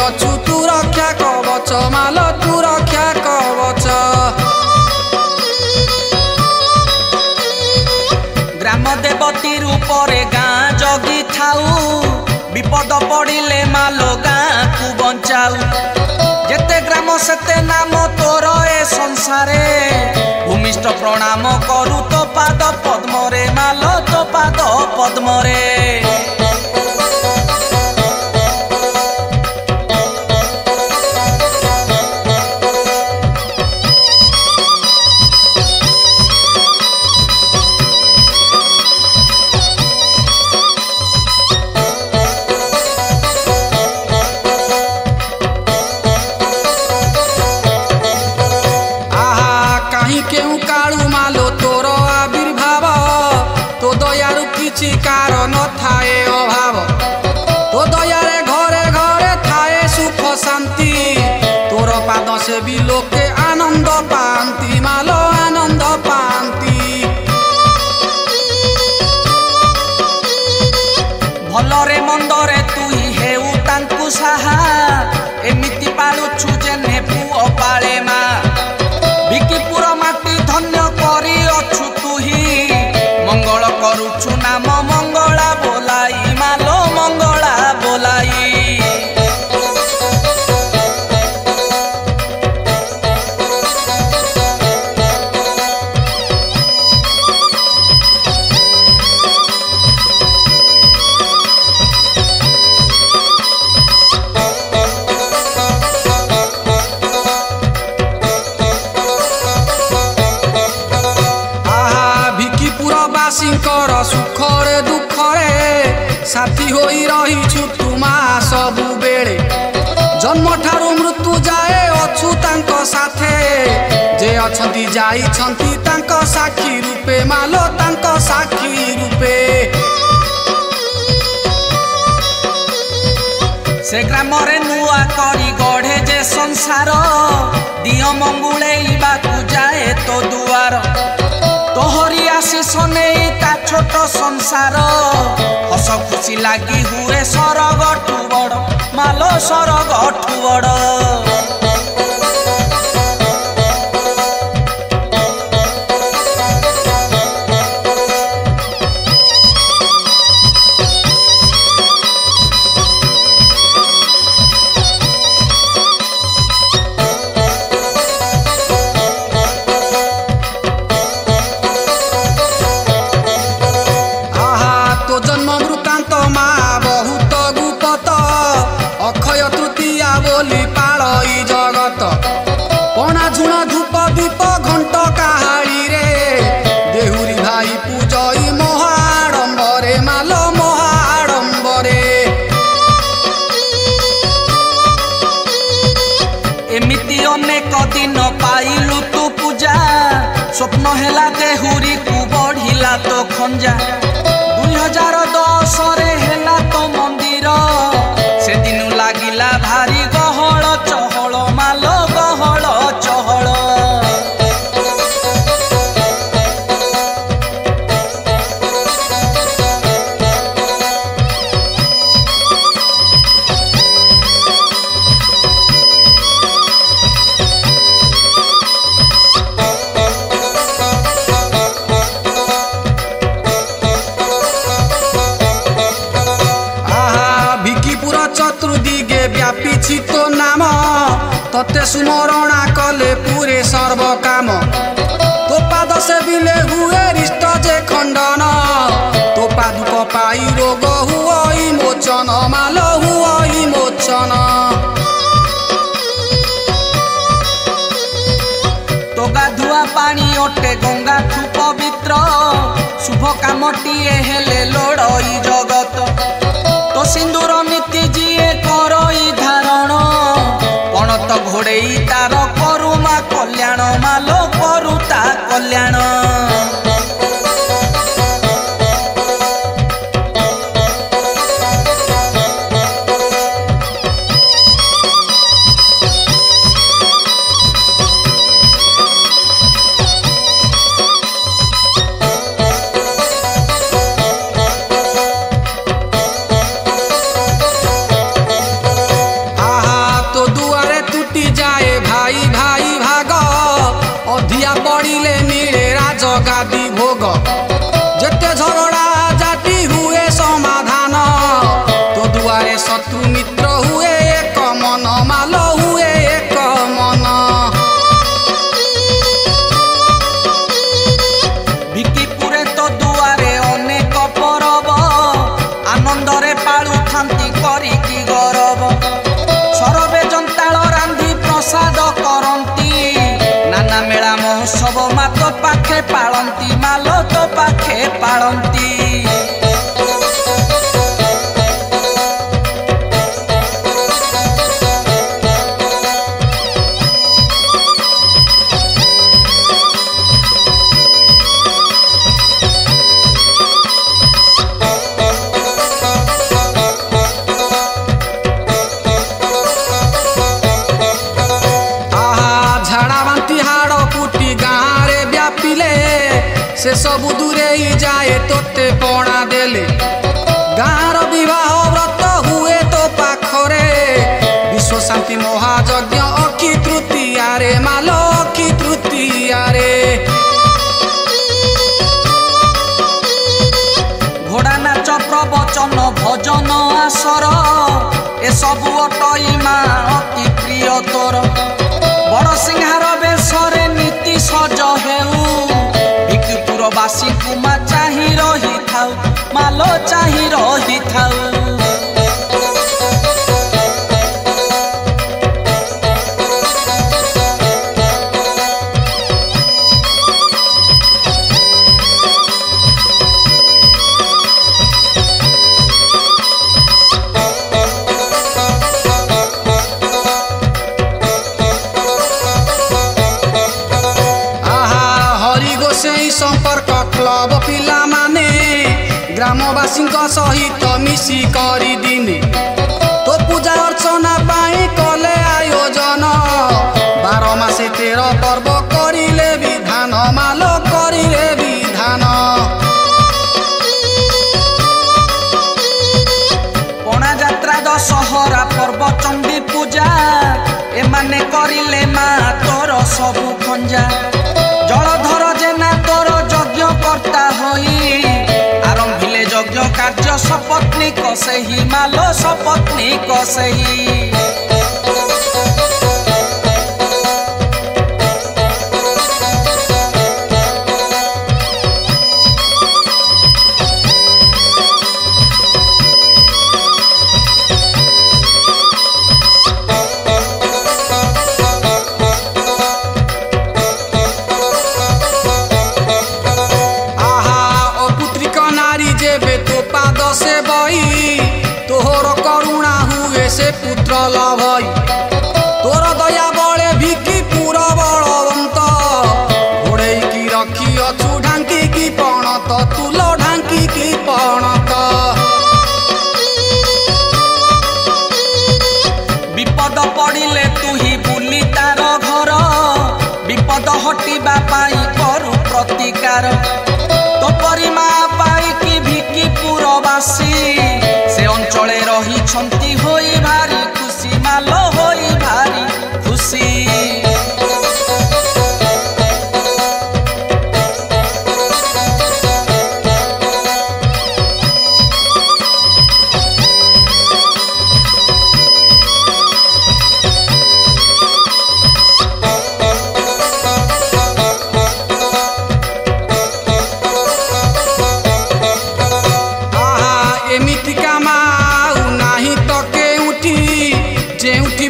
ଅଛୁ ତୁ ରକ୍ଷା କବଚ ମାଲ ତୁ ରକ୍ଷା କବଚ। ଗ୍ରାମ ଦେବତୀ ରୂପରେ ଗାଁ ଜଗି ଥାଉ ବିପଦ ପଡ଼ିଲେ ମାଲୋ ଗାଁକୁ ବଞ୍ଚାଉ। ଯେତେ ଗ୍ରାମ ସେତେ ନାମ ତୋର ଏ ସଂସାରେ ଭୂମିଷ୍ଠ ପ୍ରଣାମ କରୁ ତୋ ପାଦ ପଦ୍ମରେ ମାଲୋ ତୋ ପାଦ ପଦ୍ମରେ। କେଉଁ କାଳୁ ମାଲୋ ତୋର ଆବିର୍ଭାବ ତୋ ଦୟାରୁ କିଛି କାର ନଥାଏ ଅଭାବ। ତୋ ଦୟାରେ ଘରେ ଘରେ ଥାଏ ସୁଖ ଶାନ୍ତି ତୋର ପାଦ ସେବି ଲୋକେ ଆନନ୍ଦ ପାଆନ୍ତି ମାଲୋ ଆନନ୍ଦ ପାଆନ୍ତି। ଭଲରେ ମନ୍ଦରେ ତୁଇ ହେଉ ତାଙ୍କୁ ସାହା ଏମିତି ପାଳୁଛୁ ଯେନେ ପୁଅ ପାଳେ ମା। ଭିକିପୁର ମାଟି ଧନ୍ୟ କରି ଅଛୁ ତୁହି ମଙ୍ଗଳ କରୁଛୁ ନାମ ମଙ୍ଗଳା ବୋলাই ମାଲୋ ମଙ୍ଗଳା ବୋলাই। ବାସୀଙ୍କର ସୁଖରେ ଦୁଃଖରେ ସାଥୀ ହୋଇ ରହିଛୁ ତୁମା ସବୁବେଳେ। ଜନ୍ମଠାରୁ ମୃତ୍ୟୁ ଯାଏ ଅଛୁ ତାଙ୍କ ସାଥେ ଯେ ଅଛନ୍ତି ଯାଇଛନ୍ତି ତାଙ୍କ ସାକ୍ଷୀ ରୂପେ ମାଲୋ ତାଙ୍କ ସାକ୍ଷୀ ରୂପେ। ସେ ଗ୍ରାମରେ ନୂଆ କରି ଗଢ଼େ ଯେ ସଂସାର ଦିଅ ମଙ୍ଗୁଳେଇବାକୁ ଯାଏ ତୋ ଦୁଆର। ତୋହରି ଆଶିଷ ନେଇ ତା ଛୋଟ ସଂସାର ହସ ଖୁସି ଲାଗି ହୁଏ ସରଗଠୁ ବଡ଼ ମାଲୋ ସରଗଠୁ ବଡ଼। ଜନ୍ମ ବୃତ୍ତାନ୍ତ ମା ବହୁତ ଗୁପତ ଅକ୍ଷୟ ତୃତୀୟା ବୋଲି ପାଳ ଇ ଜଗତ। ପଣା ଝୁଣା ଧୂପ ଦୀପ ଘଣ୍ଟ କାହାଳିରେ ଦେହୁରୀ ଭାଇ ପୂଜଇ ମହାଡମ୍ବରେ ମାଲୋ ମହାଡମ୍ବରେ। ଏମିତି ଅନେକ ଦିନ ପାଇଲୁ ତୁ ପୂଜା ସ୍ୱପ୍ନ ହେଲା ଦେହୁରୀକୁ ବଢ଼ିଲା ତୋ ଖଞ୍ଜା। 2010ରେ ହେଲା ତୋ ମନ୍ଦିର ସେଦିନୁ ଲାଗିଲା ଭାରି ଗହଳ ଚହଳ ମାଲୋ ଗହଳ ଚହଳ। ଚତୁର୍ଦିগে ବ୍ୟାପିଛି ତୋ ନାମ ତତେ ସୁମରଣା କଲେ ପୁରେ ସର୍ବ କାମ। ତୋ ପାଦ ସେବିଲେ ହୁଏ ରିଷ୍ଟ ଯେ ଖଣ୍ଡନ ତୋ ପାଦୁକ ପାଇ ରୋଗ ହୁଅଇ ମୋଚନ ମାଲୋ ହୁଅଇ ମୋଚନ। ତୋ ଗାଧୁଆ ପାଣି ଅଟେ ଗଙ୍ଗାଠୁ ପବିତ୍ର ଶୁଭ କାମଟିଏ ହେଲେ ଲୋଡ଼ଇ ଜଗତ। ତୋ ସିନ୍ଦୁର ନୀତି ଯିଏ କରଇ ଧାରଣ ପଣତ ଘୋଡ଼େଇ ତାର କରୁମା କଲ୍ୟାଣ ମାଲୋ କରୁ ତା କଲ୍ୟାଣ। से सबु दूरेई जाए तोते पणा देले गाँर विवाह व्रत हुए तो पाखरे विश्व शांति महायज्ञ अक्षी तृतीया रे मालो अक्षी तृतीया रे घोड़ा नाच प्रवचन भजन आसर ए सबु अटई मा अति प्रिय तोर बड़ सिंहार बेशरे नीति सज हेउ भिक्षुपुरवासी कुमा चाहि रही थाउ मालो चाहि रही थाउ संपर्क क्लब पिला माने ग्रामवासी सहित मिसी करी दिने तो पूजा अर्चना पाई कले आयोजन 12 मासे 13 पर्व करिले विधान मालो करिले विधान पणा यात्रा दशहरा पर्व चंडी पूजा एमाने करिले मा तोर सबु खंजा जलधर जेना तोर यज्ञ कर्ता होई आरंभिले यज्ञ कार्य सपत्नी कसही मालो सपत्नी कसही से बई तोहर करुणा हुए से पुत्र लभई तोर दया बड़े भिकी पूरा बलवंत घोड़े की रखी अछु ढांकी की पणत तुल ढांकी की पणत विपद पड़िले तू ही बुली तार घर विपद हटिबा पाई करू प्रतिकार तो परिमा पाई की भिकी पुरवासी से अंचले रही छंती होई भारी खुशी मालो होई भारी खुशी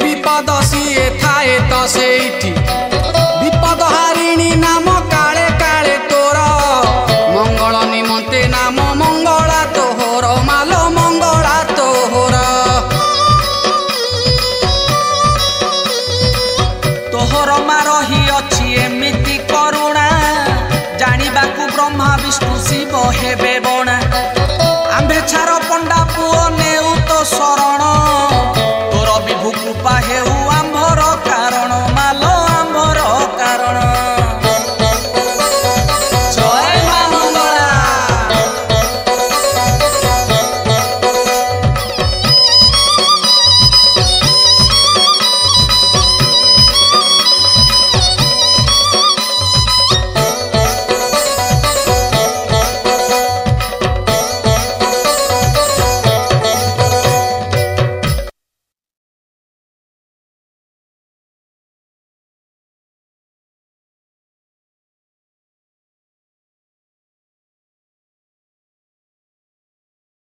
विपद सीए थाए तो सेठी विपद हारिणी नाम काले काले तोर मंगल निमंते नाम मंगला तोहर मालो मंगला तोहर तोहर मा रही अछि एमिति करुणा जानिबाकू ब्रह्मा विष्णु शिव हेबे बणा आंबे छार